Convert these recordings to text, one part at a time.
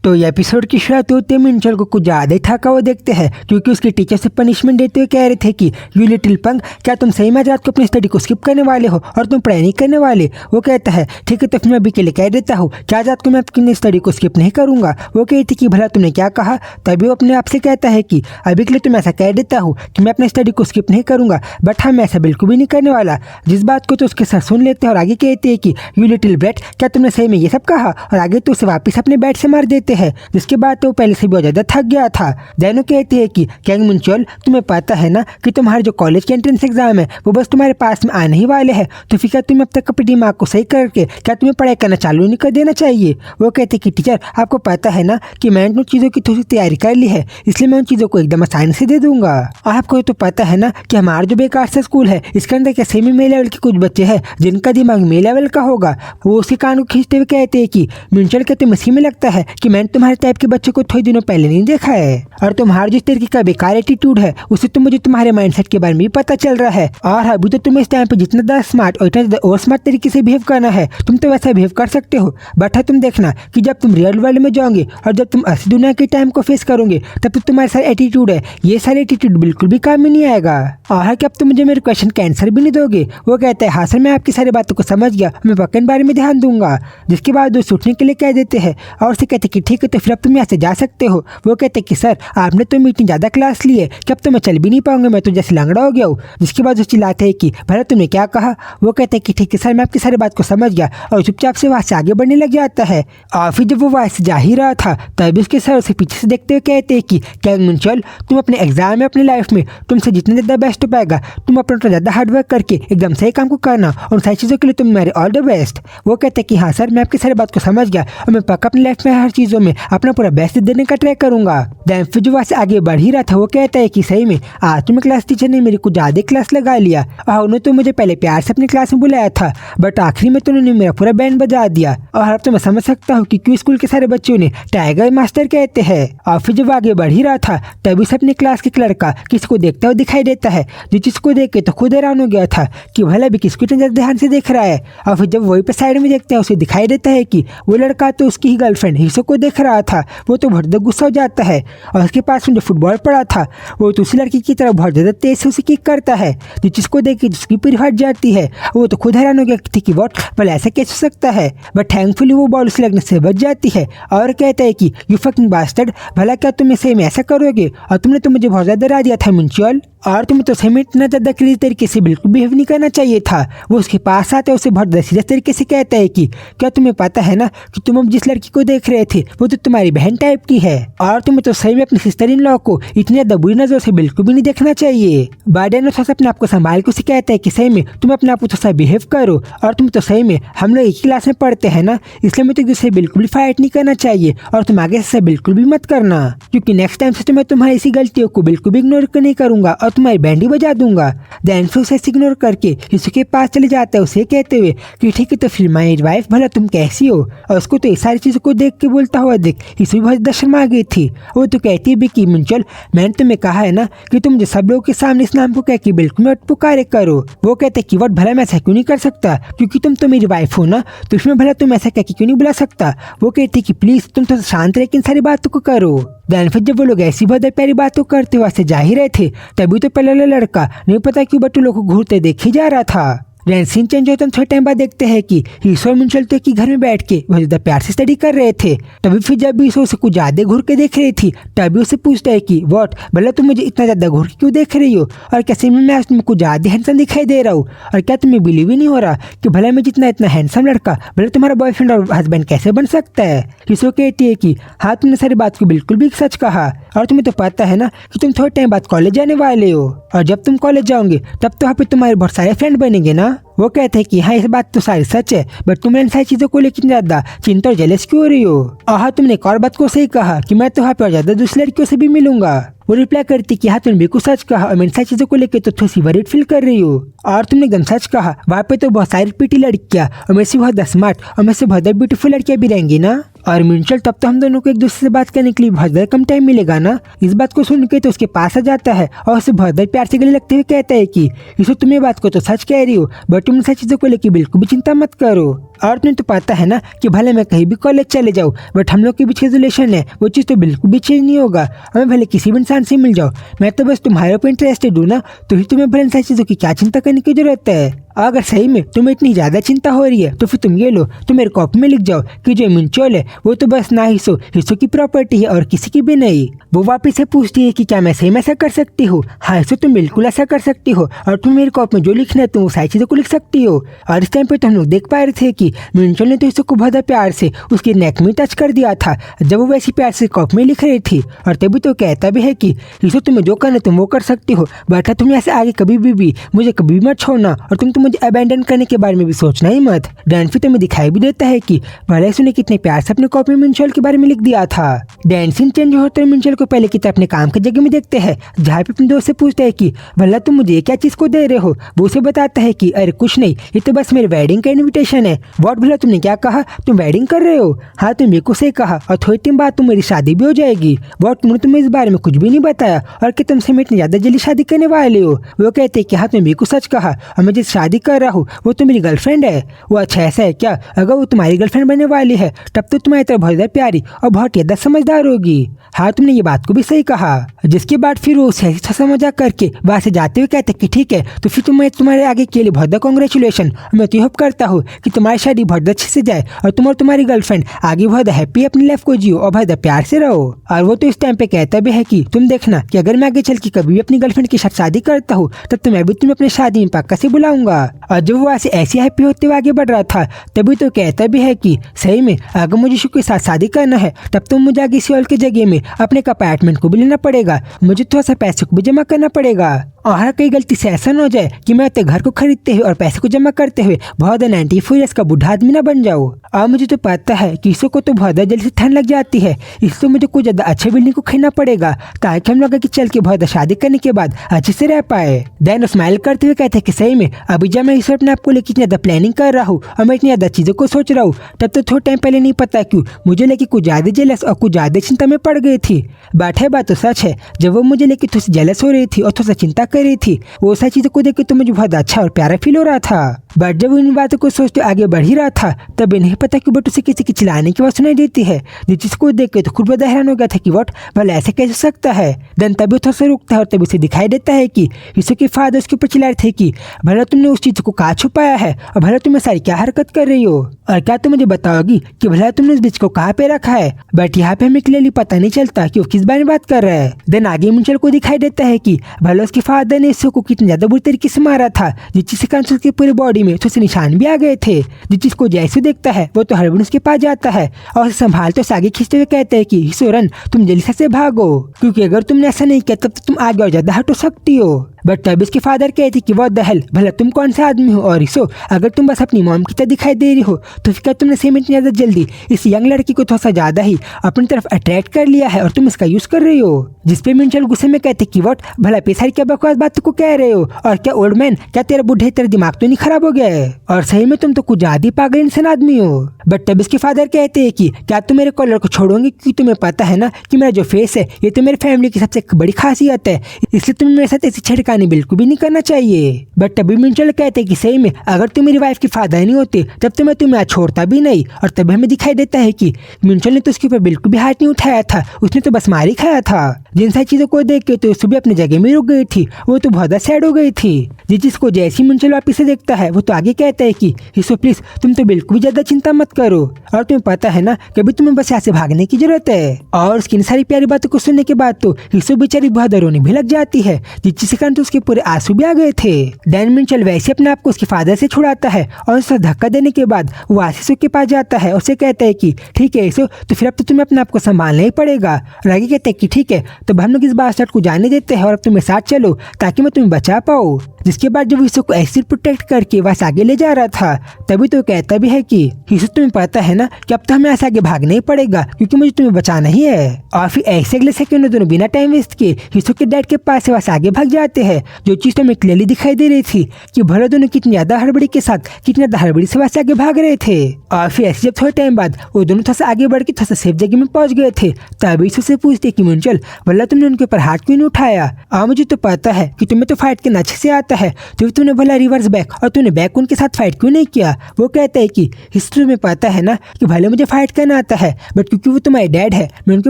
तो ये एपिसोड की शुरुआत होते ही मिंचल को कुछ ज़्यादा ही थका हुआ देखते हैं क्योंकि उसके टीचर से पनिशमेंट देते हुए कह रहे थे कि यू लिटिल पंक, क्या तुम सही में रात को अपनी स्टडी को स्किप करने वाले हो और तुम पढ़ाई नहीं करने वाले। वो कहता है ठीक है तो फिर मैं अभी के लिए कह देता हूँ क्या रात को मैं अपनी स्टडी को स्किप नहीं करूँगा। वो कहती कि भला तुमने क्या कहा। तभी वो अपने आप से कहता है कि अभी के लिए तुम ऐसा कह देता हूँ कि मैं अपनी स्टडी को स्किप नहीं करूँगा, बट हाँ मैं ऐसा बिल्कुल भी नहीं करने वाला। जिस बात को तो उसके सर सुन लेते हैं और आगे कहते हैं कि यू लिटिल ब्रेट, क्या तुमने सही में ये सब कहा, और आगे तो उसे वापस अपने बेड से मार देते हैं। जिसके बाद तो पहले से बहुत ज़्यादा थक गया था। दैनो कहते हैं कि कैंग मुंचल, तुम्हें पता है ना कि तुम्हारे जो कॉलेज के एंट्रेंस एग्जाम है वो बस तुम्हारे पास में आने ही वाले हैं, तो फिर क्या तुम्हें अब तक अपने दिमाग को सही करके क्या तुम्हें पढ़ाई करना चालू नहीं कर देना चाहिए। वो कहते हैं कि टीचर आपको पता है ना कि मैंने उन चीज़ों की थोड़ी तैयारी कर ली है, इसलिए मैं उन चीज़ों को एकदम आसानी से दे दूंगा। आपको तो पता है ना कि हमारा जो बेकार सा स्कूल है इसके अंदर क्या सेमी मे लेवल के कुछ बच्चे हैं जिनका दिमाग मे लेवल का होगा। वो उसके कान को खींचते हुए कहते हैं कि मिंचल, क्या तुम्हें इसी में लगता है कि मैंने तुम्हारे टाइप के बच्चे को थोड़े दिनों पहले नहीं देखा है, और तुम्हारा जिस तरीके का बेकार एटीट्यूड है उससे तो मुझे तुम्हारे माइंडसेट के बारे में भी पता चल रहा है। और अभी तो तुम्हें इस टाइम पे जितना ज़्यादा स्मार्ट और इतना ज़्यादा और स्मार्ट तरीके से बिहेव करना है तुम तो वैसा बिहेव कर सकते हो, बट है तुम देखना कि जब तुम रियल वर्ल्ड में जाओगे और जब तुम असली दुनिया के टाइम को फेस करोगे तब तो तुम्हारे सारे एटीट्यूड है ये सारे एटीट्यूड बिल्कुल भी काम में नहीं आएगा। और क्या अब तुम मुझे मेरे क्वेश्चन का आंसर भी नहीं दोगे। वो कहते हैं हाँ सर, मैं आपकी सारी बातों को समझ गया, मैं पक्के बारे में ध्यान दूंगा। जिसके बाद वो सूटने के लिए कह देते हैं और उसे कहते कि ठीक है तो फिर अब तुम यहाँ से जा सकते हो। वो कहते कि सर आपने तो इतनी ज़्यादा क्लास ली है कि अब तो मैं चल भी नहीं पाऊंगा, मैं तो जैसे लंगड़ा हो गया हूँ। जिसके बाद वो चिल्लाते हैं कि भला तुमने क्या कहा। वो कहते हैं कि ठीक है सर, मैं आपकी सारी बात को समझ गया, और चुपचाप से वहाँ से आगे बढ़ने लग जाता है। और फिर जब वो वहाँ से जा ही रहा था तभी उसके सर उसे पीछे से देखते हुए कहते हैं कि कैंग मुंचल, तुम अपने एग्जाम में अपनी लाइफ में तुमसे जितना ज़्यादा बेस्ट हो पाएगा तुम अपना ज़्यादा हार्डवर्क करके एकदम सही काम को करना, और उन सारी चीज़ों के लिए तुम मेरे ऑल द बेस्ट। वो कहते हैं कि हाँ सर, मैं आपकी सारी बात को समझ गया और मैं पक्का अपनी लाइफ में हर चीज़ों में अपना पूरा बेस्ट देने का ट्राई करूँगा। दैन फिर जो वहाँ से आगे बढ़ ही रहा था वो कहता है कि सही में आज तुम्हें क्लास टीचर ने मेरी कुछ ज़्यादा क्लास लगा लिया, और उन्होंने तो मुझे पहले प्यार से अपनी क्लास में बुलाया था बट आखिरी में तो उन्होंने मेरा पूरा बैंड बजा दिया। और अब तो मैं समझ सकता हूँ कि क्यों स्कूल के सारे बच्चों ने टाइगर मास्टर कहते हैं। और फिर जब आगे बढ़ ही रहा था तभी से अपनी क्लास के लड़का किसी को देखता हुआ दिखाई देता है, जो चीज़ को देख के तो खुद हैरान हो गया था कि भला भी किसको इतना ध्यान से देख रहा है। और फिर जब वहीं पे साइड में देखता है उसे दिखाई देता है कि वो लड़का तो उसकी ही गर्लफ्रेंड हिसो को देख रहा था। वो तो बहुत ज़्यादा गुस्सा हो जाता है और उसके पास में जो फुटबॉल पड़ा था वो तो उसी लड़की की तरफ बहुत ज़्यादा तेज से उसे किक करता है, जो चीज़ को देख के जिसकी पूरी हट जाती है। वो तो खुद हैरान हो गया थी कि वॉट, भला ऐसा कैसे हो सकता है, बट थैंकफुली वो बॉल उसे लगने से बच जाती है और कहता है कि यू फकिंग बास्टर्ड, भला क्या तुम सही में ऐसा करोगे, और तुमने तो मुझे बहुत ज़्यादा डरा दिया था मुंचल, और तुम्हें तो सही में इतना ज़्यादा क्रेजी तरीके से बिल्कुल बिहेव नहीं करना चाहिए था। वो उसके पास आता है, उसे बहुत सीरियस तरीके से कहता है कि क्या तुम्हें पता है ना कि तुम अब जिस लड़की को देख रहे थे वो तो तुम्हारी बहन टाइप की है, और तुम्हें तो सही में अपनी सिस्टर इन लॉ को इतनी ज़्यादा बुरी नज़रों से बिल्कुल भी नहीं देखना चाहिए। बाइडेन थोड़ा सा अपने आप को संभाल के उसे कहता है कि सही में तुम अपने आप को थोड़ा सा बिहेव करो, और तुम तो सही में हम लोग एक ही क्लास में पढ़ते हैं ना, इसलिए मुझे तुझसे बिल्कुल भी फाइट नहीं करना चाहिए, और तुम आगे से बिल्कुल भी मत करना, क्योंकि नेक्स्ट टाइम से तो मैं तुम्हारी इसी गलतियों को बिल्कुल भी इग्नोर नहीं करूंगा और तुम्हारी बैंड ही बजा दूंगा। दैन फिर उसे इग्नोर करके हिसो के पास चले जाता है उसे कहते हुए कि ठीक है तो फिर माय वाइफ, भला तुम कैसी हो। और उसको तो ये सारी चीज़ों को देख के बोलता हुआ देख हिसो भी बहुत शर्मा गई थी। वो तो कहती है भी कि मुंचल, मैंने तुम्हें कहा है ना कि तुम जो सब लोगों के सामने इस नाम को कह के बिल्कुल मत पुकारे करो। वो कहते कि वट, भला मैं ऐसा क्यों नहीं कर सकता, क्योंकि तुम तो मेरी वाइफ हो ना, तो इसमें भला तुम ऐसा कह के क्यों नहीं बुला सकता। वो कहती कि प्लीज़ तुम तो शांत रह के इन सारी बातों को करो। दैन फिर जब वो लोग ऐसी बहुत प्यारी बातों करते हुए से जा ही रहे थे तभी तो पहले लड़का नहीं पता क्यों बट लोगों को घूरते देख ही जा रहा था। सीन चेंज होता है, थोड़े टाइम बाद देखते हैं कि हिसो और मुंचल तो कि घर में बैठ के बहुत ज़्यादा प्यार से स्टडी कर रहे थे। तभी फिर जब भी हिसो उसे कुछ ज़्यादा घूर के देख रही थी तभी उसे पूछता है कि वॉट, भला तुम मुझे इतना ज़्यादा घूर के क्यों देख रही हो, और कैसे मैं आज तुम्हें कुछ ज़्यादा हैंडसम दिखाई दे रहा हूँ, और क्या तुम्हें बिलीव ही नहीं हो रहा कि भला मैं जितना इतना हैंडसम लड़का भला तुम्हारा बॉयफ्रेंड और हस्बैंड कैसे बन सकता है। हिसो कहती है कि हाँ तुमने सारी बात को बिल्कुल भी सच कहा, और तुम्हें तो पता है ना कि तुम थोड़े टाइम बाद कॉलेज जाने वाले हो, और जब तुम कॉलेज जाओगे तब तो वहाँ पे तुम्हारे बहुत सारे फ्रेंड बनेंगे ना। वो कहते हैं कि हाँ इस बात तो सारी सच है, बट तुम इन सारी चीज़ों को लेकर ज़्यादा चिंता और जेलस क्यों हो रही हो। और हाँ तुमने एक और बात को सही कहा कि मैं तो वहाँ पर ज़्यादा दूसरी लड़कियों से भी मिलूंगा। वो रिप्लाई करती कि हाँ तुमने बिल्कुल सच कहा, और मैं इन सारी चीज़ों को लेकर तो थोड़ी सी वरीड फील कर रही हो, और तुमने एकदम सच कहा, वहाँ पे तो बहुत सारी प्रीटी लड़कियाँ और मेरे से बहुत स्मार्ट और मेरे से बहुत ब्यूटीफुल लड़कियाँ भी रहेंगी ना। और मिंचल तब तो हम दोनों को एक दूसरे से बात करने के लिए बहुत कम टाइम मिलेगा ना। इस बात को सुन के तो उसके पास आ जाता है और उसे बहुत प्यार से गले लगते हुए कहता है कि इसे तुम ये बात को तो सच कह रही हो, बट तुम सच चीजों को लेकर बिल्कुल भी चिंता मत करो। और तुम्हें तो पता है ना कि भले मैं कहीं भी कॉलेज चले जाऊँ, बट हम लोग के बीच रिलेशन है वो चीज़ तो बिल्कुल भी चेंज नहीं होगा। और मैं भले किसी भी इंसान से मिल जाऊँ, मैं तो बस तुम्हारे ऊपर इंटरेस्टेड हूँ ना, तो ही तुम्हें भले इन सारी चीज़ों की क्या चिंता करने की जरूरत है। अगर सही में तुम्हें इतनी ज्यादा चिंता हो रही है तो फिर तुम ये लो, तुम मेरे कॉपी में लिख जाओ कि जो मिंचोल है वो तो बस ना हिस्सों की प्रॉपर्टी है और किसी की भी नहीं। वो वापिस से पूछती है कि क्या मैं सही में ऐसा कर सकती हूँ। हाँ हिस्सो तुम बिल्कुल ऐसा कर सकती हो और तुम मेरे कॉपी में जो लिखना है तुम वो सारी चीजों को लिख सकती हो। और इस टाइम पे तो हम लोग देख पा रहे थे कि मिंचोल ने तो हिस्सो को बहुत प्यार से उसके नेक में टच कर दिया था जब वो वैसी प्यार से कॉपी में लिख रही थी। और तभी तो कहता भी है कि हिस्सो तुम्हें जो करना तुम वो कर सकती हो, बट तुम ऐसे आगे कभी भी मुझे कभी मत छोड़ना और तुम तो मुझे अबैंडन करने के बारे में भी सोचना ही मत। डैन्सी तुम्हें दिखाई भी देता है कि भले उसने कितने प्यार से अपने कॉपी में मिंचोल के बारे में लिख दिया था। डैन्सी चेंज होते हुए मिंचोल को पहले की तरह अपने काम की जगह में देखते हैं, जहाँ पे अपने दोस्त से पूछते हैं कि भला तुम मुझे क्या चीज को दे रहे हो। वो उसे बताता है कि अरे कुछ नहीं, ये तो बस मेरे वेडिंग का इन्विटेशन है। व्हाट भला तुमने क्या कहा, तुम वेडिंग कर रहे हो? हाँ तुम मेरे को सही कहा और थोड़ी टाइम बाद तुम्हारी शादी भी हो जाएगी। व्हाट तुमने तुम्हें इस बारे में कुछ भी नहीं बताया और कि तुमसे मैं इतनी ज्यादा जल्दी शादी करने वाले हो। वो कहते हैं कि हाँ तुम मेरे को सच कहा और मैं जिस शादी कर रहा हूँ वो तो मेरी गर्लफ्रेंड है। वो अच्छा ऐसा है क्या? अगर वो तुम्हारी गर्लफ्रेंड बनने वाली है तब तो तुम्हारी तरह बहुत ज्यादा प्यारी और बहुत ज्यादा समझदार होगी। हाँ तुमने ये बात को भी सही कहा। जिसके बाद फिर वो सही मजाक करके वहां से जाते हुए कहते कि ठीक है तो फिर तुम्हें तुम्हारे आगे के लिए बहुत कॉन्ग्रेचुलेशन। मैं तो होप करता हूँ कि तुम्हारी शादी बहुत अच्छे से जाए और तुम और तुम्हारी गर्लफ्रेंड आगे बहुत हैप्पी अपनी लाइफ को जियो और बहुत प्यार से रहो। और वो तो इस टाइम पे कहता भी है कि तुम देखना कि अगर मैं आगे चल के कभी भी अपनी गर्लफ्रेंड के साथ शादी करता हूँ तब तो मैं भी तुम्हें अपनी शादी में पक्का से बुलाऊंगा। और जब वो ऐसे हैप्पी होते हुए आगे बढ़ रहा था तभी तो कहता भी है कि सही में अगर मुझे यीशु के साथ शादी करना है तब तो मुझे आगे सियोल की जगह में अपने अपार्टमेंट को भी लेना पड़ेगा, मुझे थोड़ा सा पैसे को भी जमा करना पड़ेगा। और कई गलती से ऐसा न हो जाए कि मैं अपने घर को खरीदते हुए और पैसे को जमा करते हुए बहुत 94 ईयर्स का बूढ़ा आदमी ना बन जाऊँ। और मुझे तो पता है कि इसको को तो बहुत जल्दी से ठंड लग जाती है, इसलिए मुझे कुछ ज्यादा अच्छे बिल्डिंग को खरीदना पड़ेगा ताकि हम लोग की चल के बहुत शादी करने के बाद अच्छे से रह पाए। देन स्माइल करते हुए कहते हैं कि सही में अभी जब मैं इस अपने आपको लेकर इतनी ज्यादा प्लानिंग कर रहा हूँ और मैं इतनी ज्यादा चीजों को सोच रहा हूँ तब तो थोड़ा टाइम पहले नहीं पता क्यों मुझे लेके कुछ ज्यादा जेलस और कुछ ज्यादा चिंता में पड़ गई थी। बट है बात तो सच है, जब वो मुझे लेके थोड़ी जेलस हो रही थी और थोड़ा सा चिंता कर रही थी वो सारी चीजों को देख के तो मुझे बहुत अच्छा और प्यारा फील हो रहा था। बट जब इन बातों को सोचते आगे बढ़ ही रहा था तब नहीं पता कि बट उसे किसी की चिल्लाने की आवाज सुनाई देती है, जिसको देख के तो खुद बहुत हैरान हो गया था कि वट भला ऐसे कैसे सकता है। देन तभी थोड़ा सा रुकता है और तभी उसे दिखाई देता है कि यीशु के फादर उसके ऊपर चिल्ला रहे थे कि भला तुमने उस चीज को कहाँ छुपाया है और भला तुम्हें सारी क्या हरकत कर रही हो और क्या तुम मुझे बताओगी कि भला तुमने उस बीच को कहाँ पे रखा है। बट यहाँ पे हमें क्लियरली पता नहीं चलता कि वो किस बारे में बात कर रहा है। देन आगे मिंचल को दिखाई देता है कि भला उसके फादर ने यीशु को कितने ज्यादा बुरी तरीके से मारा था, जिस चीज से उसके पूरे बॉडी में थोड़े से निशान भी आ गए थे। जिस चीज को जैसे देखता है वो तो हड़बड़ी उसके पास जाता है और उसे संभालते उसे आगे खींचते हुए कहते हैं कि यीशु रन तुम जल्दी से भागो, क्योंकि अगर तुमने ऐसा नहीं किया तब तो तुम आगे और ज्यादा हट हो सकती हो। बट तब इसके फादर कहते कि व्हाट द हेल, भला तुम कौन सा आदमी हो और इसो अगर तुम बस अपनी मॉम की तरह दिखाई दे रही हो तो फिर क्या तुमने सेम इतनी ज्यादा जल्दी इस यंग लड़की को थोड़ा सा ज्यादा ही अपनी तरफ अट्रैक्ट कर लिया है और तुम इसका यूज कर रही हो। जिसपे मिंचल गुस्से में कहते कि व्हाट भला पेशारी क्या बकवास बात को कह रहे हो और क्या ओल्ड मैन क्या तेरा बुढ़े तेरा दिमाग तो नहीं खराब हो गया है और सही में तुम तो कुछ ज्यादा ही पागल इंसान आदमी हो। बट तब इसके फादर कहते हैं कि क्या तुम मेरे कॉलर को छोड़ोगे, क्योंकि तुम्हें पता है ना कि मेरा जो फेस है ये तो मेरी फैमिली की सबसे बड़ी खासियत है, इसलिए तुम्हें मेरे साथ ऐसी छेड़खानी बिल्कुल भी नहीं करना चाहिए। बट तभी मिंचल कहते कि सही में अगर तुम मेरी वाइफ के फादर नहीं होते तब तो मैं तुम्हें छोड़ता भी नहीं। और तभी हमें दिखाई देता है कि मिंचल ने तो उसके ऊपर बिल्कुल भी हाथ नहीं उठाया था, उसने तो बस मार ही खाया था। जिन सारी चीजों को देख के तो उससे भी अपनी जगह में रुक गई थी, वो तो बहुत सैड हो गई थी। जिस चीज को जैसी मिंचल वापिस से देखता है वो तो आगे कहता है कि यीशु प्लीज तुम तो बिल्कुल भी ज्यादा चिंता मत करो और तुम्हें पता है ना कभी तुम्हें बस यहाँ से भागने की जरूरत है। और उसकी इन सारी प्यारी बातों को सुनने के बाद तो यीशु बेचारी बहुत रोने भी लग जाती है, जिसके कारण तो उसके पूरे आंसू भी आ गए थे। डैन मिंचल वैसे अपने आप को उसके फादर से छुड़ाता है और उसे धक्का देने के बाद वो आशीष के पास जाता है और उसे कहता है कि ठीक है यीशु तो फिर अब तो तुम्हें अपने आप को संभालना ही पड़ेगा। और आगे कहते हैं कि ठीक है तो हम लोग इस बास्टर्ड को जाने देते हैं और अब तुम्हें साथ चलो ताकि मैं तुम्हें बचा पाऊँ। जिसके बाद जब यीशु को ऐसे प्रोटेक्ट करके वहां आगे ले जा रहा था तभी तो कहता भी है कि यीशु तुम्हें पता है ना कि अब तो हमें ऐसे आगे भागना ही पड़ेगा क्योंकि मुझे तुम्हें बचाना ही है। और फिर ऐसे अगले सेकंड में दोनों बिना टाइम वेस्ट किए यीशु के डैड के पास से वहां आगे भाग जाते हैं। जो चीज़ तो हमें क्लियरली दिखाई दे रही थी कि भला दोनों कितनी ज़्यादा हड़बड़ी के साथ कितनी ज़्यादा हड़बड़ी से वहाँ से आगे भाग रहे थे। और फिर ऐसे जब थोड़े टाइम बाद वो दोनों थोड़ा सा आगे बढ़ के थोड़ा सा सेफ जगह में पहुंच गए थे, तभी उससे पूछते कि मुंचल भला तुमने उनके ऊपर हाथ क्यों नहीं उठाया? मुझे तो पता है कि तुम्हें तो फाइट करना अच्छे से आता है, तो तुमने भला रिवर्स बैक और तुमने बैक उनके साथ फाइट क्यों नहीं किया? वो कहता है कि हिस्ट्री में पता है ना कि भले मुझे फाइट करना आता है, बट क्योंकि वो तुम्हारे डैड है मैं उनके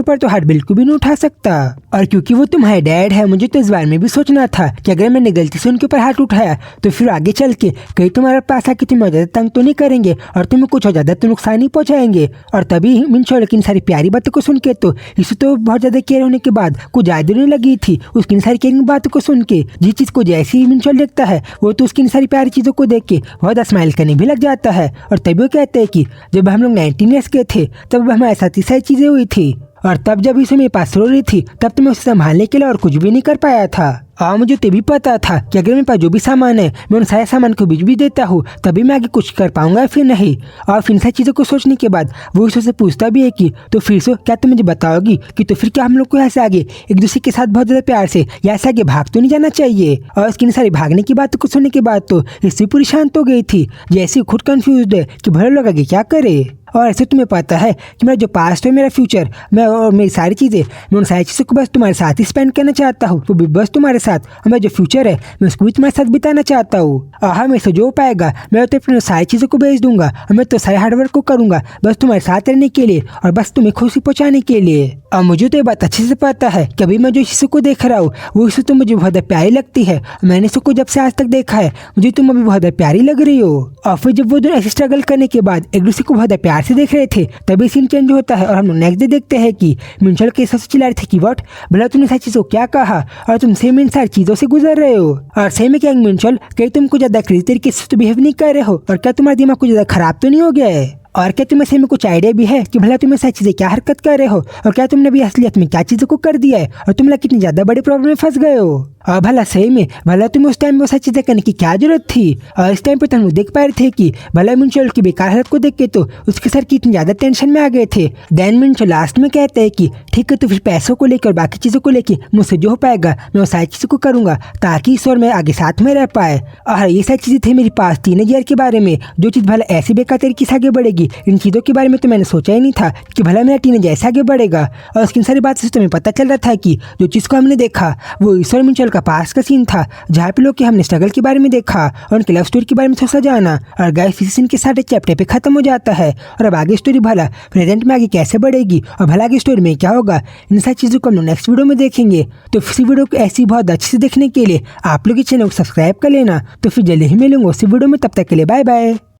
ऊपर तो हाथ बिल्कुल भी नहीं उठा सकता। और क्योंकि वो तुम्हारे डैड है मुझे तो इस बारे में भी सोचना था कि अगर मैंने गलती से उनके ऊपर हाथ उठाया तो फिर आगे चल के कहीं तुम्हारे पास आके तुम्हें ज्यादा तंग तो नहीं करेंगे और तुम्हें कुछ और ज्यादा तो नुकसान नहीं पहुंचाएंगे। और तभी मिंचोल की इन सारी प्यारी बातों को सुन के तो इसे तो बहुत ज्यादा केयर होने के बाद कुछ ज्यादा नहीं लगी थी उसकी इन सारी केयरिंग बातों को सुन के। जिस चीज को जैसे ही मिंचोल देखता है वो तो उसकी इन सारी प्यारी चीजों को देख के बहुत स्माइल करने भी लग जाता है। और तभी वो कहते हैं कि जब हम लोग 19 ईयर्स के थे तब हमारे साथ ही सारी चीजें हुई थी और तब जब इसे मेरे पास रो रही थी तब तो मैं उसे संभालने के लिए और कुछ भी नहीं कर पाया था। मुझे तो भी पता था कि अगर मेरे पास जो भी सामान है मैं उन सारे सामान को बीच भी देता हूँ तभी मैं आगे कुछ कर पाऊंगा फिर नहीं। और फिर इन सारी चीज़ों को सोचने के बाद वो उससे पूछता भी है कि तो फिर से क्या तुम मुझे बताओगी कि तो फिर क्या हम लोग को यहाँ से आगे एक दूसरे के साथ बहुत ज़्यादा प्यार से यहाँ से आगे भाग तो नहीं जाना चाहिए? और उसकी इन सारी भागने की बातों को सुनने के बाद तो इससे पूरी शांत हो गई थी, जैसे खुद कंफ्यूज है कि भले लोग आगे क्या करे। और ऐसे तुम्हें पता है कि मेरा जो पास्ट है मेरा फ्यूचर मैं और मेरी सारी चीज़ें मैं उन सारी चीज़ों को बस तुम्हारे साथ ही स्पेंड करना चाहता हूँ, वो भी बस तुम्हारे साथ। और मेरा जो फ्यूचर है मैं उसको भी तुम्हारे साथ बिताना चाहता हूँ। हाँ मेरे से जो पाएगा मैं तो अपनी सारी चीज़ों को भेज दूंगा और मैं तो सारे हार्डवर्क को करूँगा बस तुम्हारे साथ रहने के लिए और बस तुम्हें खुशी पहुँचाने के लिए। और मुझे तो ये बात अच्छे से पता है कि अभी मैं जो इसी को देख रहा हूँ वो इसे तो मुझे बहुत प्यारी लगती है। मैंने इसको जब से आज तक देखा है मुझे तुम अभी बहुत प्यारी लग रही हो। और फिर जब वो दोनों ऐसे स्ट्रगल करने के बाद एक दूसरे को बहुत प्यार से देख रहे थे तभी सीन चेंज होता है और हम लोग नेक्स्ट डे देखते हैं कि मिंचल के हिसाब से चिल्ला रहे थे कि व्हाट भला तुमने सारी चीज़ों को क्या कहा और तुम सेम इन सारी चीज़ों से गुजर रहे हो। और सेम क्या मिंचल कहीं तुम कुछ ज़्यादा क्रेजी तरीके से तो बिहेव नहीं कर रहे हो और क्या तुम्हारा दिमाग कुछ ज़्यादा खराब तो नहीं हो गया है? और क्या तुम्हें से में कुछ आइडिया भी है कि भला तुम्हें सारी चीज़ें क्या हरकत कर रहे हो और क्या तुमने भी असलियत में क्या चीज़ों को कर दिया है और तुम कितनी ज़्यादा बड़ी प्रॉब्लम में फंस गए हो? और भला सही में भला तुम्हें उस टाइम में वो सारी चीज़ें करने की क्या जरूरत थी? और इस टाइम पे तुम देख पा रहे थे कि भला मिंचल की बेकार हालत को देख के तो उसके सर की इतनी ज़्यादा टेंशन में आ गए थे। देन मिंचल लास्ट में कहते हैं कि ठीक है तो फिर पैसों को लेकर बाकी चीज़ों को लेकर मुझसे जो हो पाएगा मैं वो सारी चीज़ों को करूँगा ताकि इस और मैं आगे साथ में रह पाए। और ये सारी चीज़ें थी मेरे पास 3 ईयर के बारे में, जो चीज़ भला ऐसी बेकार तरीके से आगे बढ़ेगी इन चीज़ों के बारे में तो मैंने सोचा ही नहीं था कि भला मेरा टीनेज ऐसे आगे बढ़ेगा। और उसकी सारी बात से तुम्हें पता चल रहा था कि जो चीज़ को हमने देखा वो ईश्वर मिंचल का पास का सीन था जहाँ पे लोग के हमने स्ट्रगल के बारे में देखा और उनके लव स्टोरी के बारे में थोड़ा जाना। और गाइस इस सीन के साथ चैप्टर पे खत्म हो जाता है और अब आगे स्टोरी भला प्रेजेंट में आगे कैसे बढ़ेगी और भला आगे स्टोरी में क्या होगा इन सारी चीज़ों को हम लोग नेक्स्ट वीडियो में देखेंगे। तो इसी वीडियो को ऐसी बहुत अच्छे से देखने के लिए आप लोग इस चैनल को सब्सक्राइब कर लेना। तो फिर जल्दी ही मिलूंगा उसी वीडियो में, तब तक के लिए बाय बाय।